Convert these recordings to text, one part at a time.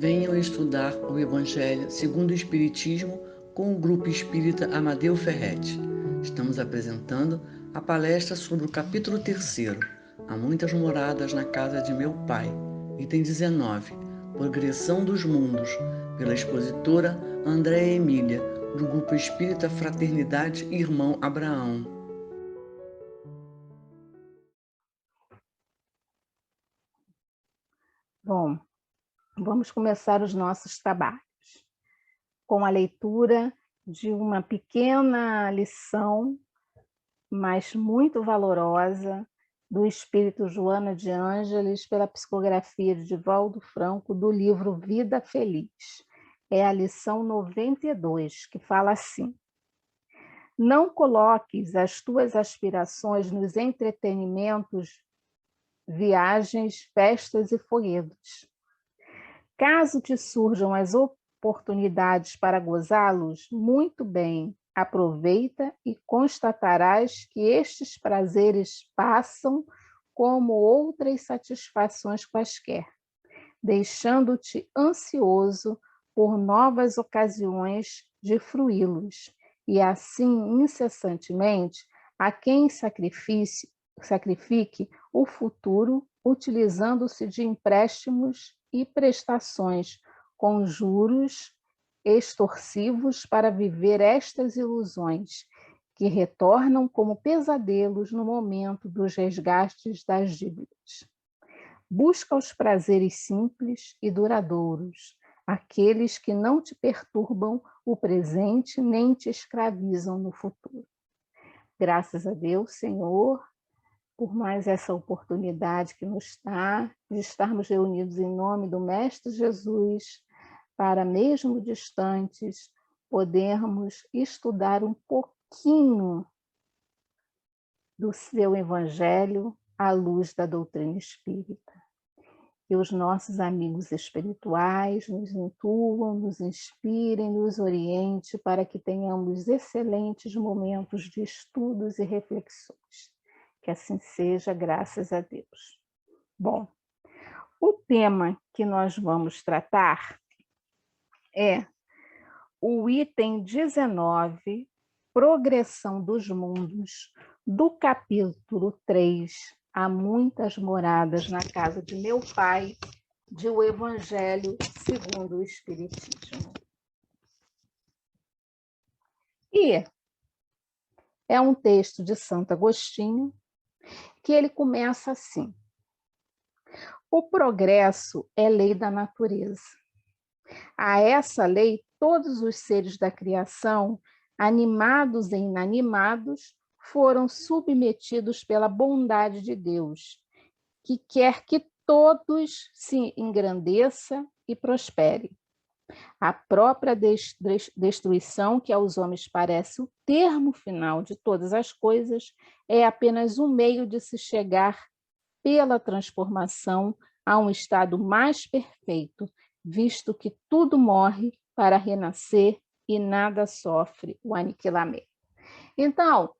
Venham estudar o Evangelho segundo o Espiritismo com o Grupo Espírita Amadeu Ferretti. Estamos apresentando a palestra sobre o capítulo 3º, Há muitas moradas na casa de meu Pai, item 19, Progressão dos Mundos, pela expositora Andréa Emília, do Grupo Espírita Fraternidade Irmão Abraão. Bom, vamos começar os nossos trabalhos com a leitura de uma pequena lição, mas muito valorosa, do Espírito Joana de Ângeles, pela psicografia de Divaldo Franco, do livro Vida Feliz. É a lição 92, que fala assim: não coloques as tuas aspirações nos entretenimentos, viagens, festas e folhetos. Caso te surjam as oportunidades para gozá-los, muito bem, aproveita e constatarás que estes prazeres passam como outras satisfações quaisquer, deixando-te ansioso por novas ocasiões de fruí-los, e assim incessantemente a quem sacrifique o futuro utilizando-se de empréstimos e prestações com juros extorsivos para viver estas ilusões, que retornam como pesadelos no momento dos resgates das dívidas. Busca os prazeres simples e duradouros, aqueles que não te perturbam o presente nem te escravizam no futuro. Graças a Deus, Senhor, por mais essa oportunidade que nos dá de estarmos reunidos em nome do Mestre Jesus, para mesmo distantes, podermos estudar um pouquinho do seu Evangelho à luz da doutrina espírita. Que os nossos amigos espirituais nos intuam, nos inspirem, nos orientem para que tenhamos excelentes momentos de estudos e reflexões. Que assim seja, graças a Deus. Bom, o tema que nós vamos tratar é o item 19, Progressão dos Mundos, do capítulo 3, Há muitas moradas na casa de meu Pai, de O Evangelho segundo o Espiritismo. E é um texto de Santo Agostinho, que ele começa assim: o progresso é lei da natureza. A essa lei, todos os seres da criação, animados e inanimados, foram submetidos pela bondade de Deus, que quer que todos se engrandeça e prospere. A própria destruição, que aos homens parece o termo final de todas as coisas, é apenas um meio de se chegar pela transformação a um estado mais perfeito, visto que tudo morre para renascer e nada sofre o aniquilamento. Então,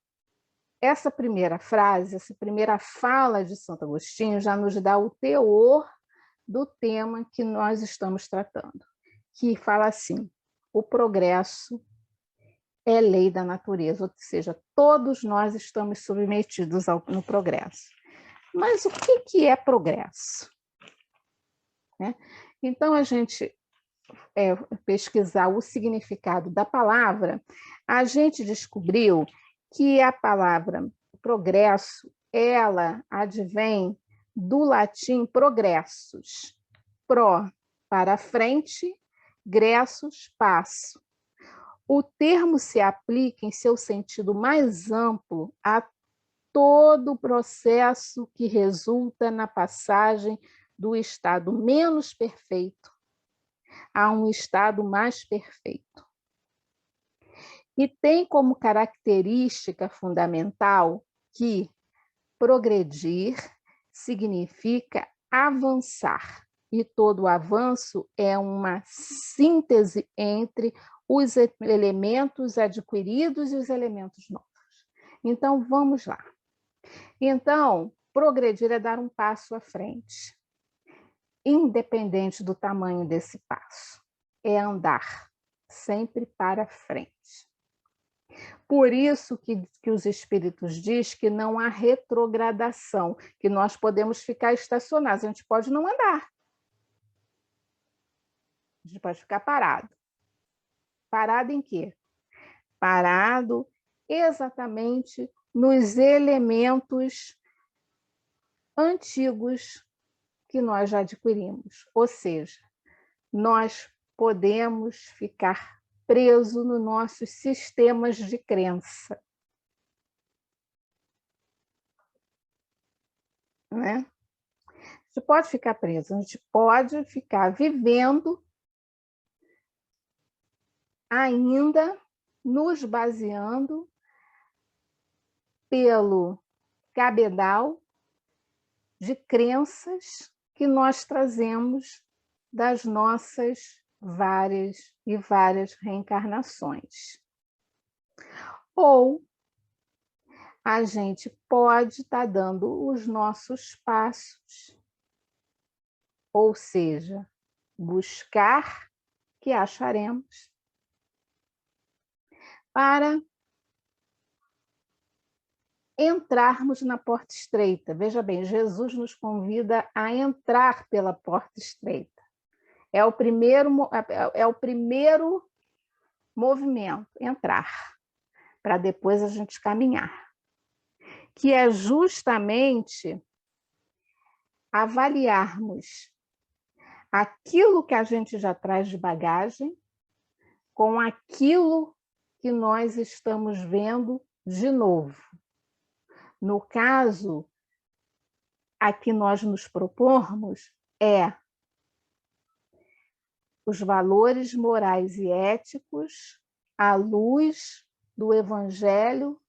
essa primeira frase, essa primeira fala de Santo Agostinho já nos dá o teor do tema que nós estamos tratando, que fala assim: o progresso é lei da natureza, ou seja, todos nós estamos submetidos no progresso. Mas o que é progresso? Então, a gente pesquisar o significado da palavra, a gente descobriu que a palavra progresso, ela advém do latim progressus, pro, para frente, gressus, passo. O termo se aplica em seu sentido mais amplo a todo o processo que resulta na passagem do estado menos perfeito a um estado mais perfeito. E tem como característica fundamental que progredir significa avançar, e todo avanço é uma síntese entre os elementos adquiridos e os elementos novos. Então, vamos lá. Então, progredir é dar um passo à frente. independente do tamanho desse passo. É andar sempre para frente. Por isso que os espíritos dizem que não há retrogradação, que nós podemos ficar estacionados, a gente pode não andar. A gente pode ficar parado. Parado em quê? Parado exatamente nos elementos antigos que nós já adquirimos. Ou seja, nós podemos ficar presos nos nossos sistemas de crença. Né? A gente pode ficar preso, a gente pode ficar vivendo ainda nos baseando pelo cabedal de crenças que nós trazemos das nossas várias e várias reencarnações. Ou a gente pode estar dando os nossos passos, ou seja, buscar que acharemos, para entrarmos na porta estreita. Veja bem, Jesus nos convida a entrar pela porta estreita. É o primeiro movimento, entrar, para depois a gente caminhar. Que é justamente avaliarmos aquilo que a gente já traz de bagagem com aquilo que nós estamos vendo de novo. No caso, a que nós nos propormos é os valores morais e éticos à luz do Evangelho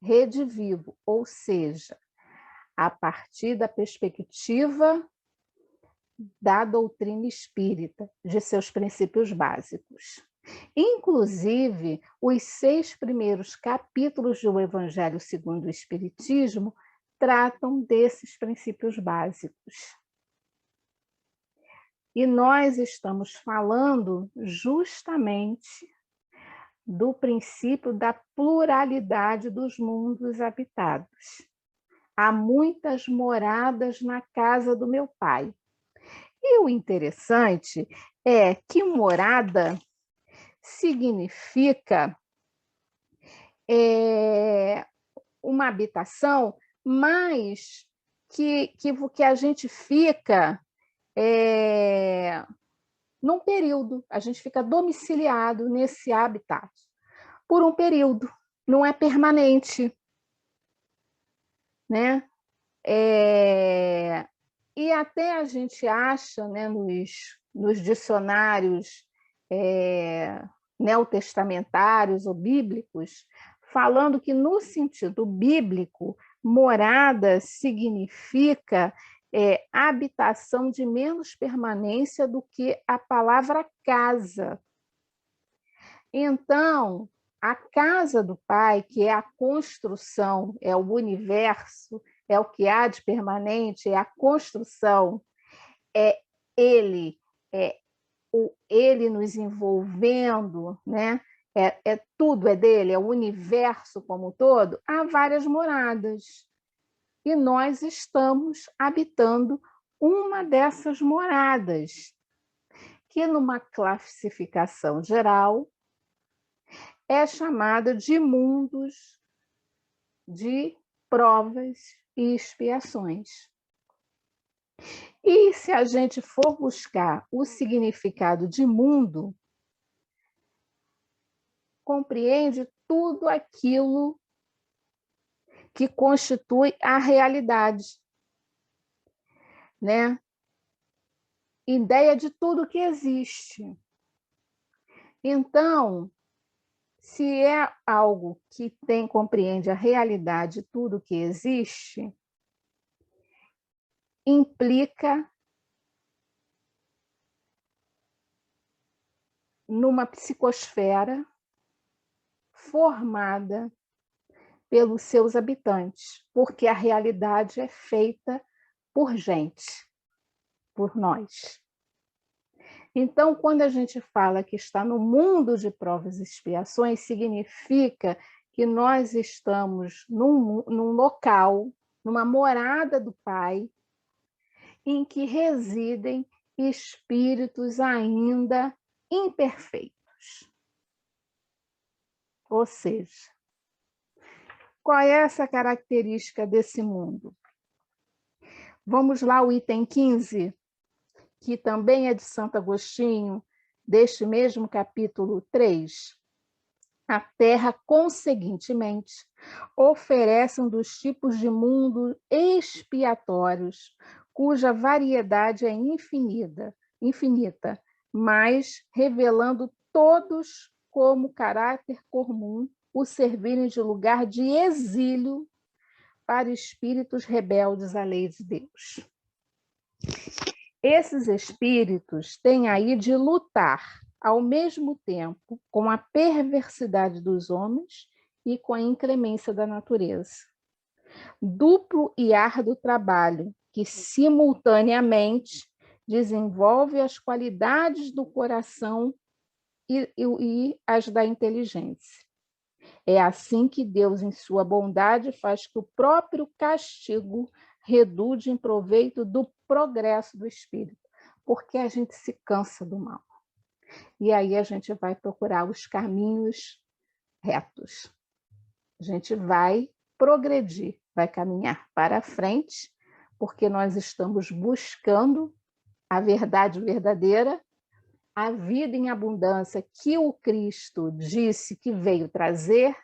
redivivo, ou seja, a partir da perspectiva da doutrina espírita, de seus princípios básicos. Inclusive, os 6 primeiros capítulos do Evangelho segundo o Espiritismo tratam desses princípios básicos. E nós estamos falando justamente do princípio da pluralidade dos mundos habitados. Há muitas moradas na casa do meu Pai. E o interessante é que morada significa uma habitação, mas que a gente fica num período, a gente fica domiciliado nesse habitat por um período, não é permanente, né? E até a gente acha, né, nos dicionários neotestamentários ou bíblicos, falando que, no sentido bíblico, morada significa habitação de menos permanência do que a palavra casa. Então, a casa do Pai, que é a construção, é o universo, é o que há de permanente, é a construção, é ele, ele nos envolvendo, né? Tudo é dele, é o universo como um todo. Há várias moradas. E nós estamos habitando uma dessas moradas, que numa classificação geral é chamada de mundos de provas e expiações. E se a gente for buscar o significado de mundo, compreende tudo aquilo que constitui a realidade, né? Ideia de tudo que existe. Então, se é algo que compreende a realidade de tudo que existe, implica numa psicosfera formada pelos seus habitantes, porque a realidade é feita por gente, por nós. Então, quando a gente fala que está no mundo de provas e expiações, significa que nós estamos num local, numa morada do Pai, em que residem espíritos ainda imperfeitos. Ou seja, qual é essa característica desse mundo? Vamos lá, o item 15, que também é de Santo Agostinho, deste mesmo capítulo 3. A Terra, conseguintemente, oferece um dos tipos de mundo expiatórios, cuja variedade é infinita, mas revelando todos como caráter comum o servirem de lugar de exílio para espíritos rebeldes à lei de Deus. Esses espíritos têm aí de lutar ao mesmo tempo com a perversidade dos homens e com a inclemência da natureza. Duplo e árduo trabalho que simultaneamente desenvolve as qualidades do coração e as da inteligência. É assim que Deus, em sua bondade, faz que o próprio castigo redude em proveito do progresso do espírito, porque a gente se cansa do mal. E aí a gente vai procurar os caminhos retos. A gente vai progredir, vai caminhar para frente, porque nós estamos buscando a verdade verdadeira, a vida em abundância que o Cristo disse que veio trazer,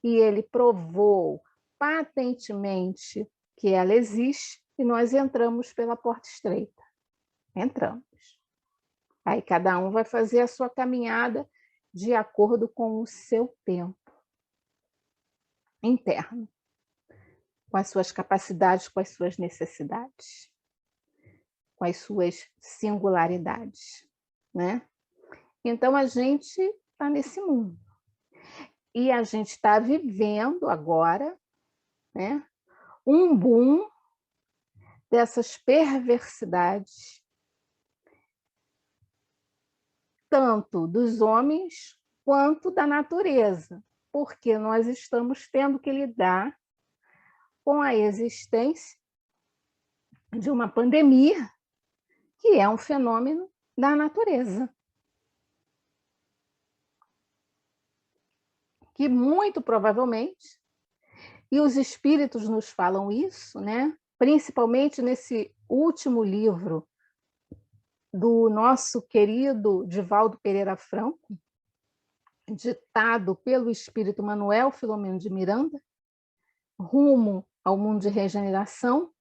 e ele provou patentemente que ela existe, e nós entramos pela porta estreita. Entramos. Aí cada um vai fazer a sua caminhada de acordo com o seu tempo interno, com as suas capacidades, com as suas necessidades, com as suas singularidades, né? Então a gente está nesse mundo. E a gente está vivendo agora, né, um boom dessas perversidades, tanto dos homens quanto da natureza, porque nós estamos tendo que lidar com a existência de uma pandemia, que é um fenômeno da natureza, que muito provavelmente, e os espíritos nos falam isso, né? Principalmente nesse último livro do nosso querido Divaldo Pereira Franco, ditado pelo espírito Manuel Filomeno de Miranda, Rumo ao Mundo de Regeneração,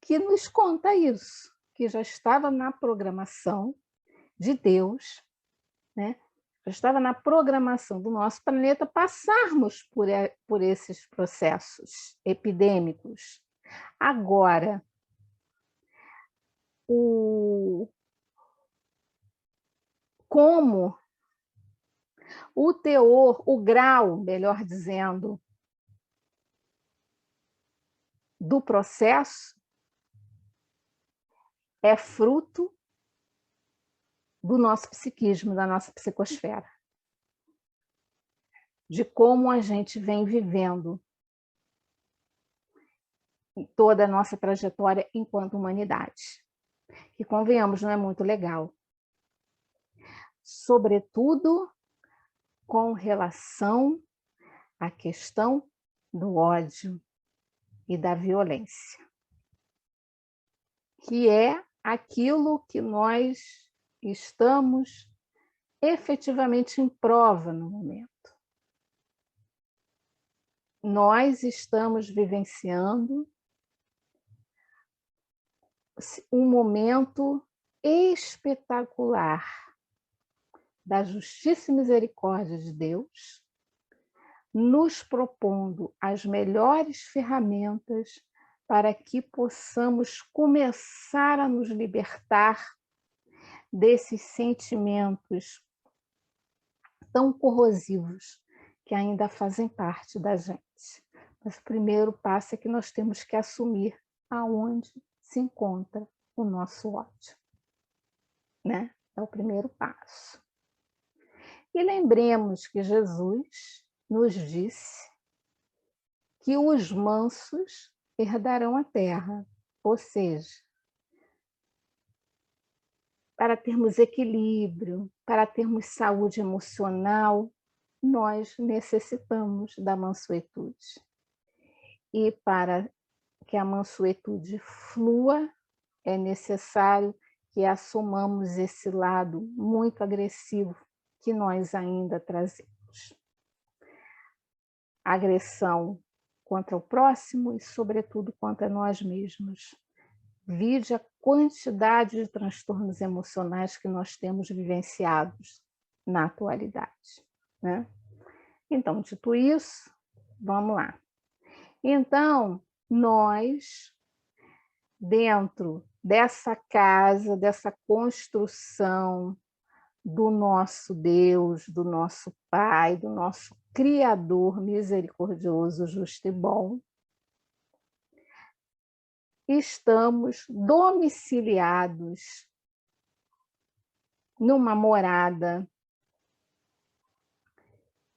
que nos conta isso, que já estava na programação de Deus, né? Já estava na programação do nosso planeta passarmos por esses processos epidêmicos. Agora, como o teor, o grau, melhor dizendo, do processo é fruto do nosso psiquismo, da nossa psicosfera, de como a gente vem vivendo toda a nossa trajetória enquanto humanidade. Que, convenhamos, não é muito legal. Sobretudo com relação à questão do ódio e da violência, que é aquilo que nós estamos efetivamente em prova no momento. Nós estamos vivenciando um momento espetacular da justiça e misericórdia de Deus, nos propondo as melhores ferramentas para que possamos começar a nos libertar desses sentimentos tão corrosivos que ainda fazem parte da gente. Mas o primeiro passo é que nós temos que assumir aonde se encontra o nosso ódio, né? É o primeiro passo. E lembremos que Jesus nos disse que os mansos herdarão a terra, ou seja, para termos equilíbrio, para termos saúde emocional, nós necessitamos da mansuetude. E para que a mansuetude flua, é necessário que assumamos esse lado muito agressivo que nós ainda trazemos. Agressão contra o próximo e, sobretudo, contra nós mesmos. Vide a quantidade de transtornos emocionais que nós temos vivenciados na atualidade, né? Então, dito isso, vamos lá. Então, nós, dentro dessa casa, dessa construção do nosso Deus, do nosso Pai, do nosso Criador misericordioso, justo e bom, estamos domiciliados numa morada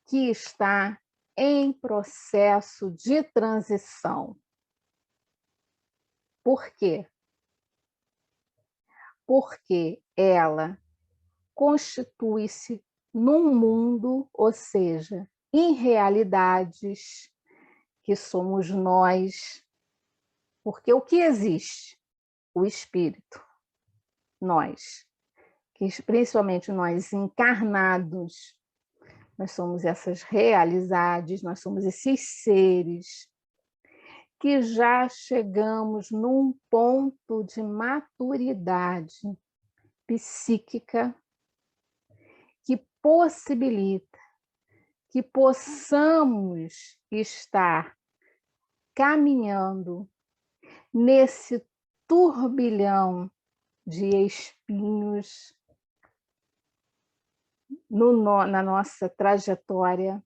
que está em processo de transição. Por quê? Porque ela constitui-se num mundo, ou seja, em realidades que somos nós, porque o que existe? O espírito, nós, que principalmente nós encarnados, nós somos essas realidades, nós somos esses seres que já chegamos num ponto de maturidade psíquica que possibilita que possamos estar caminhando nesse turbilhão de espinhos na nossa trajetória,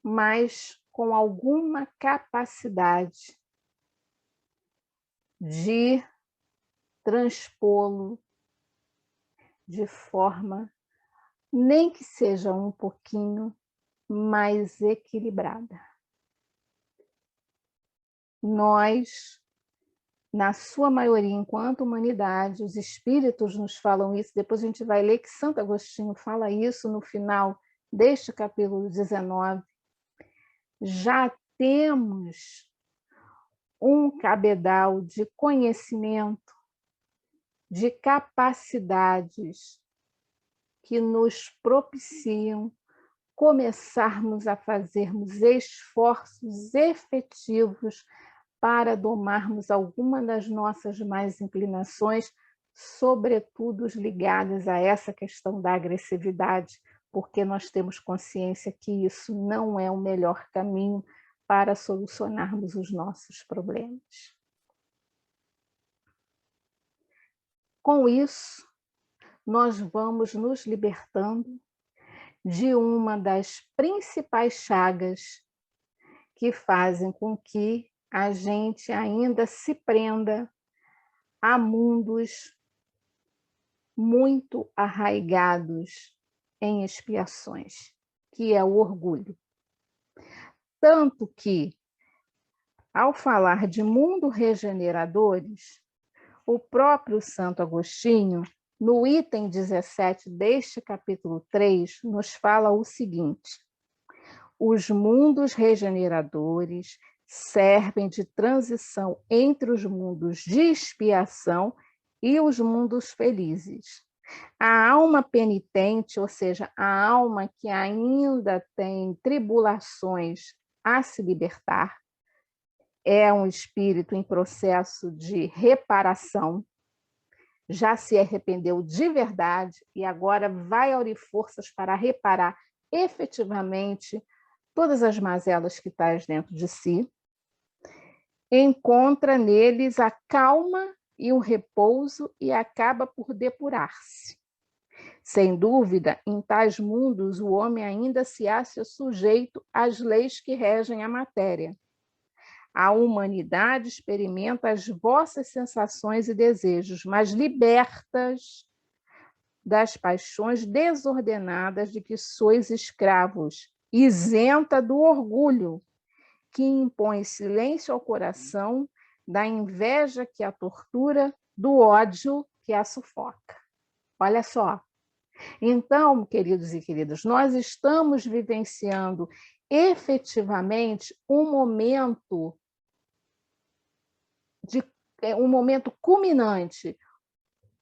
mas com alguma capacidade de transpô-lo de forma, nem que seja um pouquinho, mais equilibrada. Nós, na sua maioria, enquanto humanidade, os espíritos nos falam isso, depois a gente vai ler que Santo Agostinho fala isso no final deste capítulo 19, já temos um cabedal de conhecimento, de capacidades que nos propiciam começarmos a fazermos esforços efetivos para domarmos alguma das nossas más inclinações, sobretudo ligadas a essa questão da agressividade, porque nós temos consciência que isso não é o melhor caminho para solucionarmos os nossos problemas. Com isso, nós vamos nos libertando de uma das principais chagas que fazem com que a gente ainda se prenda a mundos muito arraigados em expiações, que é o orgulho. Tanto que, ao falar de mundo regeneradores, o próprio Santo Agostinho, no item 17 deste capítulo 3, nos fala o seguinte: os mundos regeneradores servem de transição entre os mundos de expiação e os mundos felizes. A alma penitente, ou seja, a alma que ainda tem tribulações a se libertar, é um espírito em processo de reparação, já se arrependeu de verdade e agora vai aurir forças para reparar efetivamente todas as mazelas que traz dentro de si, encontra neles a calma e o repouso e acaba por depurar-se. Sem dúvida, em tais mundos, o homem ainda se acha sujeito às leis que regem a matéria. A humanidade experimenta as vossas sensações e desejos, mas libertas das paixões desordenadas de que sois escravos, isenta do orgulho, que impõe silêncio ao coração, da inveja que a tortura, do ódio que a sufoca. Olha só. Então, queridos e queridas, nós estamos vivenciando efetivamente um momento culminante,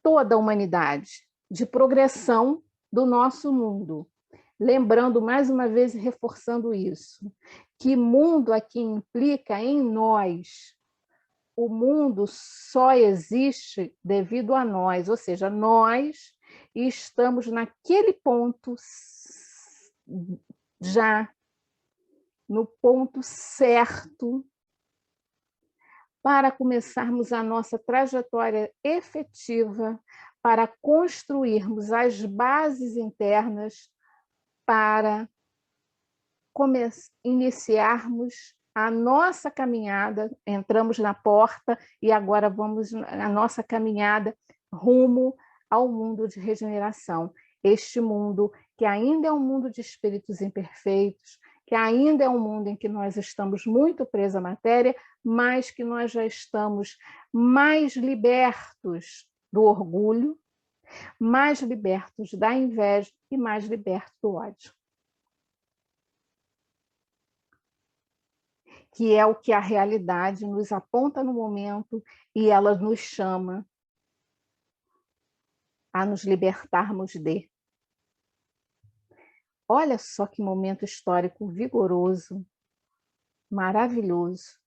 toda a humanidade, de progressão do nosso mundo. Lembrando, mais uma vez, reforçando isso, que mundo aqui implica em nós. O mundo só existe devido a nós, ou seja, nós estamos naquele ponto, já no ponto certo, para começarmos a nossa trajetória efetiva, para construirmos as bases internas, para iniciarmos a nossa caminhada. Entramos na porta e agora vamos a nossa caminhada rumo ao mundo de regeneração. Este mundo que ainda é um mundo de espíritos imperfeitos, que ainda é um mundo em que nós estamos muito presos à matéria, mas que nós já estamos mais libertos do orgulho, mais libertos da inveja e mais libertos do ódio. Que é o que a realidade nos aponta no momento e ela nos chama a nos libertarmos de. Olha só que momento histórico vigoroso, maravilhoso,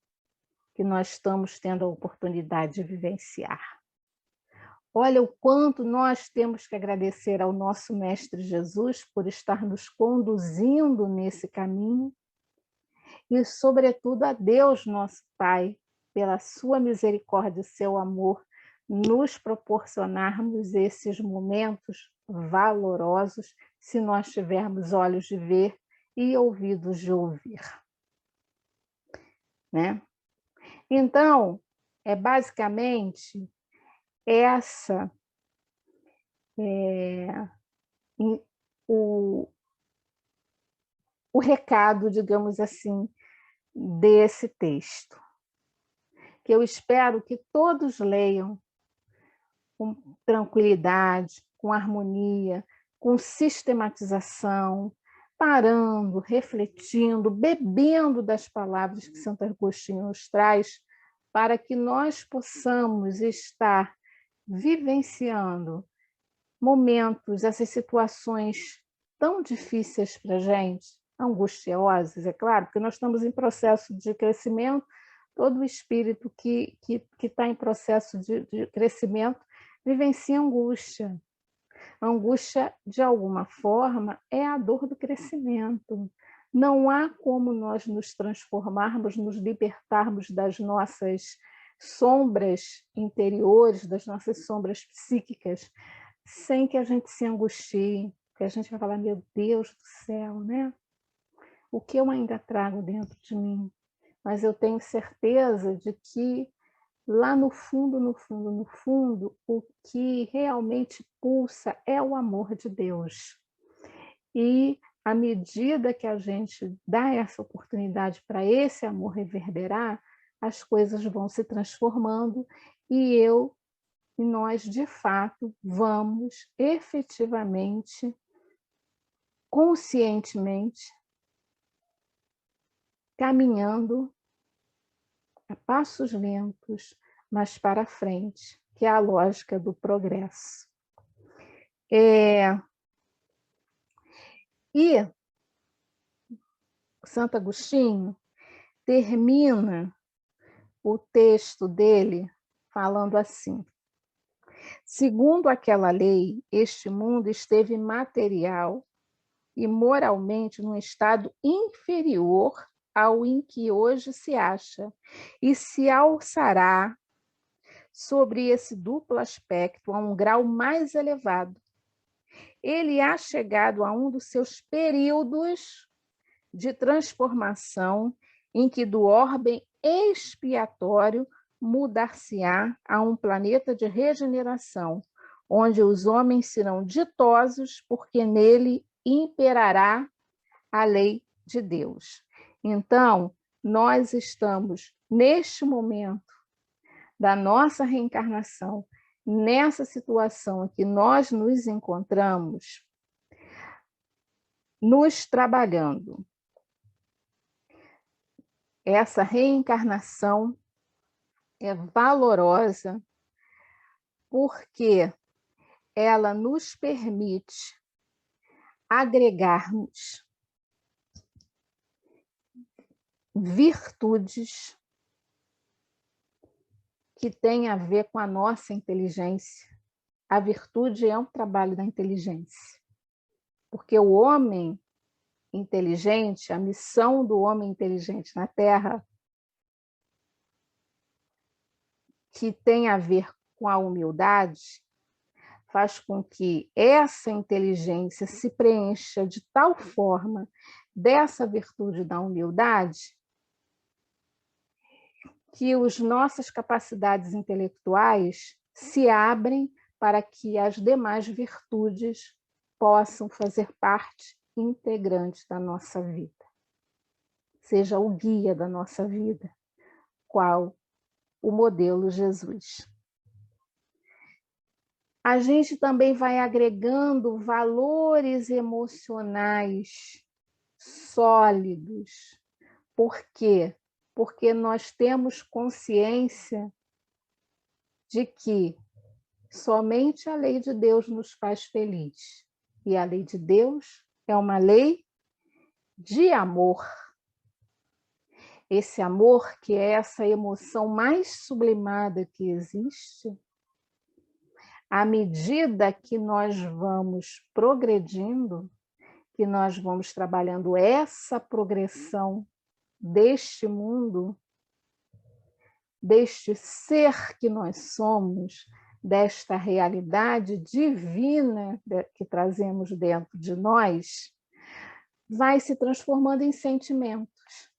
que nós estamos tendo a oportunidade de vivenciar. Olha o quanto nós temos que agradecer ao nosso Mestre Jesus por estar nos conduzindo nesse caminho e, sobretudo, a Deus, nosso Pai, pela sua misericórdia e seu amor, nos proporcionarmos esses momentos valorosos, se nós tivermos olhos de ver e ouvidos de ouvir. Né? Então, é basicamente o recado, digamos assim, desse texto, que eu espero que todos leiam com tranquilidade, com harmonia, com sistematização, parando, refletindo, bebendo das palavras que Santo Agostinho nos traz, para que nós possamos estar vivenciando momentos, essas situações tão difíceis para a gente, angustiosas, é claro, porque nós estamos em processo de crescimento, todo o espírito que está em processo de crescimento vivencia angústia. Angústia, de alguma forma, é a dor do crescimento. Não há como nós nos transformarmos, nos libertarmos das nossas sombras interiores, das nossas sombras psíquicas, sem que a gente se angustie, que a gente vai falar, meu Deus do céu, né? O que eu ainda trago dentro de mim? Mas eu tenho certeza de que lá no fundo, no fundo, no fundo, o que realmente pulsa é o amor de Deus. E à medida que a gente dá essa oportunidade para esse amor reverberar, as coisas vão se transformando e nós, de fato, vamos efetivamente, conscientemente, caminhando a passos lentos, mas para frente, que é a lógica do progresso. E Santo Agostinho termina o texto dele falando assim: segundo aquela lei, este mundo esteve material e moralmente num estado inferior ao em que hoje se acha, e se alçará sobre esse duplo aspecto a um grau mais elevado. Ele há chegado a um dos seus períodos de transformação em que do expiatório mudar-se-á a um planeta de regeneração, onde os homens serão ditosos, porque nele imperará a lei de Deus. Então, nós estamos, neste momento da nossa reencarnação, nessa situação em que nós nos encontramos, nos trabalhando. Essa reencarnação é valorosa porque ela nos permite agregarmos virtudes que têm a ver com a nossa inteligência. A virtude é um trabalho da inteligência, porque o homem inteligente, a missão do homem inteligente na Terra, que tem a ver com a humildade, faz com que essa inteligência se preencha de tal forma dessa virtude da humildade que as nossas capacidades intelectuais se abrem para que as demais virtudes possam fazer parte integrante da nossa vida. Seja o guia da nossa vida, qual o modelo Jesus. A gente também vai agregando valores emocionais sólidos. Por quê? Porque nós temos consciência de que somente a lei de Deus nos faz feliz. E a lei de Deus é uma lei de amor. Esse amor, que é essa emoção mais sublimada que existe, à medida que nós vamos progredindo, que nós vamos trabalhando essa progressão deste mundo, deste ser que nós somos, desta realidade divina que trazemos dentro de nós, vai se transformando em sentimentos.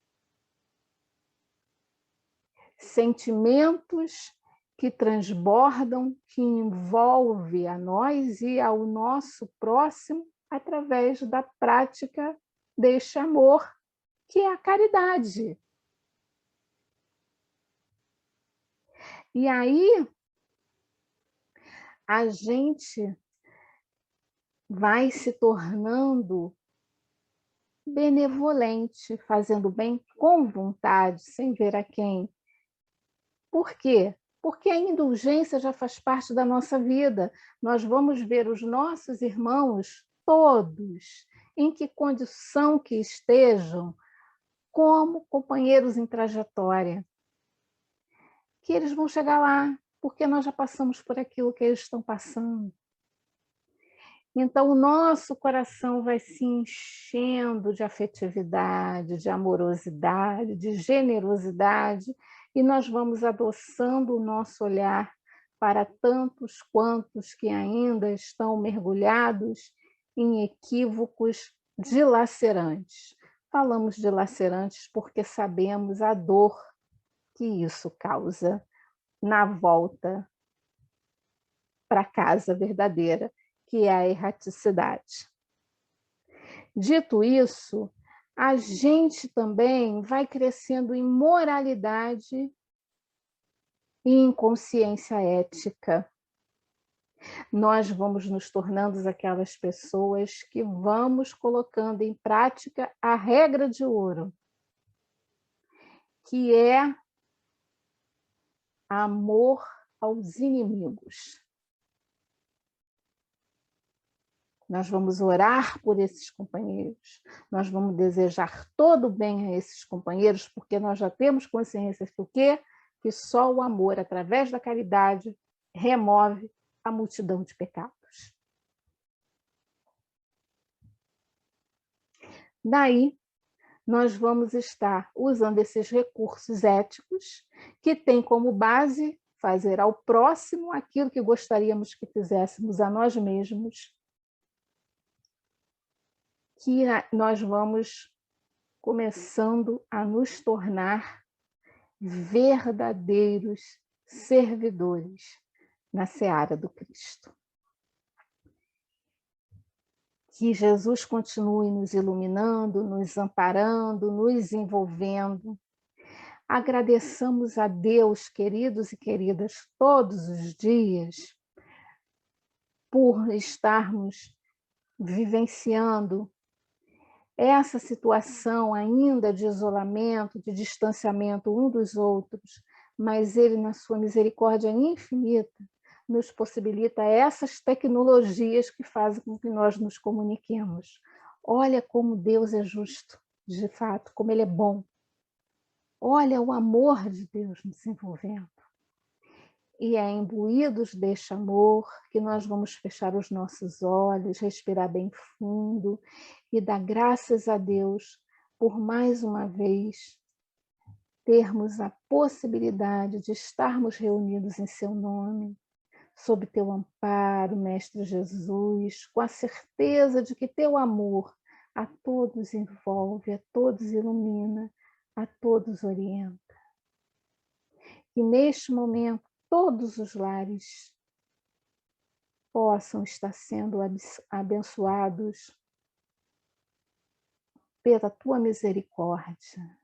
Sentimentos que transbordam, que envolve a nós e ao nosso próximo através da prática deste amor, que é a caridade. E aí, a gente vai se tornando benevolente, fazendo bem com vontade, sem ver a quem. Por quê? Porque a indulgência já faz parte da nossa vida. Nós vamos ver os nossos irmãos todos, em que condição que estejam, como companheiros em trajetória, que eles vão chegar lá, porque nós já passamos por aquilo que eles estão passando. Então, o nosso coração vai se enchendo de afetividade, de amorosidade, de generosidade, e nós vamos adoçando o nosso olhar para tantos quantos que ainda estão mergulhados em equívocos dilacerantes. Falamos dilacerantes porque sabemos a dor que isso causa na volta para a casa verdadeira, que é a erraticidade. Dito isso, a gente também vai crescendo em moralidade e em consciência ética. Nós vamos nos tornando aquelas pessoas que vamos colocando em prática a regra de ouro, que é amor aos inimigos. Nós vamos orar por esses companheiros, nós vamos desejar todo o bem a esses companheiros, porque nós já temos consciência do quê? Que só o amor, através da caridade, remove a multidão de pecados. Daí, nós vamos estar usando esses recursos éticos, que têm como base fazer ao próximo aquilo que gostaríamos que fizéssemos a nós mesmos, que nós vamos começando a nos tornar verdadeiros servidores na seara do Cristo. Que Jesus continue nos iluminando, nos amparando, nos envolvendo. Agradeçamos a Deus, queridos e queridas, todos os dias, por estarmos vivenciando essa situação ainda de isolamento, de distanciamento um dos outros, mas Ele, na sua misericórdia infinita, nos possibilita essas tecnologias que fazem com que nós nos comuniquemos. Olha como Deus é justo, de fato, como Ele é bom. Olha o amor de Deus nos envolvendo. E é imbuídos deste amor que nós vamos fechar os nossos olhos, respirar bem fundo e dar graças a Deus por mais uma vez termos a possibilidade de estarmos reunidos em seu nome, sob teu amparo, Mestre Jesus, com a certeza de que teu amor a todos envolve, a todos ilumina, a todos orienta. Que neste momento todos os lares possam estar sendo abençoados pela tua misericórdia.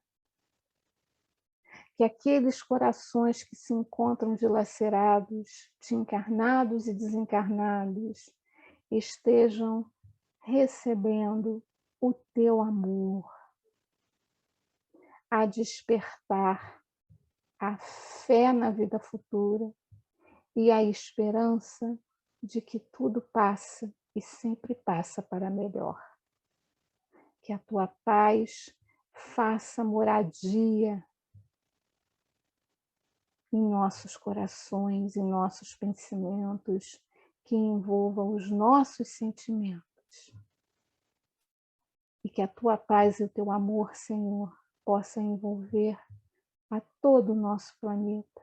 Que aqueles corações que se encontram dilacerados, de encarnados e desencarnados, estejam recebendo o teu amor, a despertar a fé na vida futura e a esperança de que tudo passa e sempre passa para melhor. Que a tua paz faça moradia em nossos corações, em nossos pensamentos, que envolva os nossos sentimentos. E que a tua paz e o teu amor, Senhor, possa envolver a todo o nosso planeta,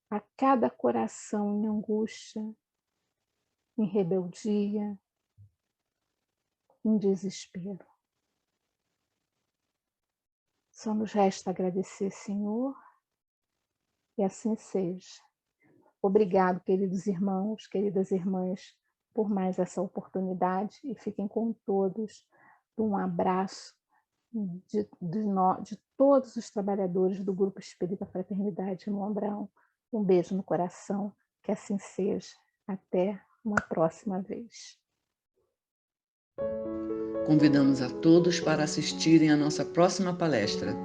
a cada coração em angústia, em rebeldia, em desespero. Só nos resta agradecer, Senhor, e assim seja. Obrigado, queridos irmãos, queridas irmãs, por mais essa oportunidade e fiquem com todos. Um abraço de todos os trabalhadores do Grupo Espírita Fraternidade Irmão Abraão. Um beijo no coração, que assim seja. Até uma próxima vez. Convidamos a todos para assistirem à nossa próxima palestra,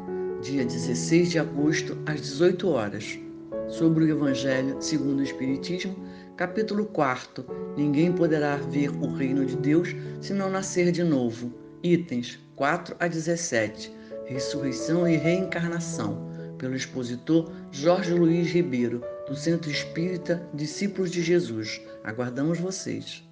dia 16 de agosto, às 18 horas, sobre o Evangelho segundo o Espiritismo, capítulo 4, Ninguém poderá ver o reino de Deus se não nascer de novo, itens 4 a 17, Ressurreição e Reencarnação, pelo expositor Jorge Luiz Ribeiro, do Centro Espírita Discípulos de Jesus. Aguardamos vocês.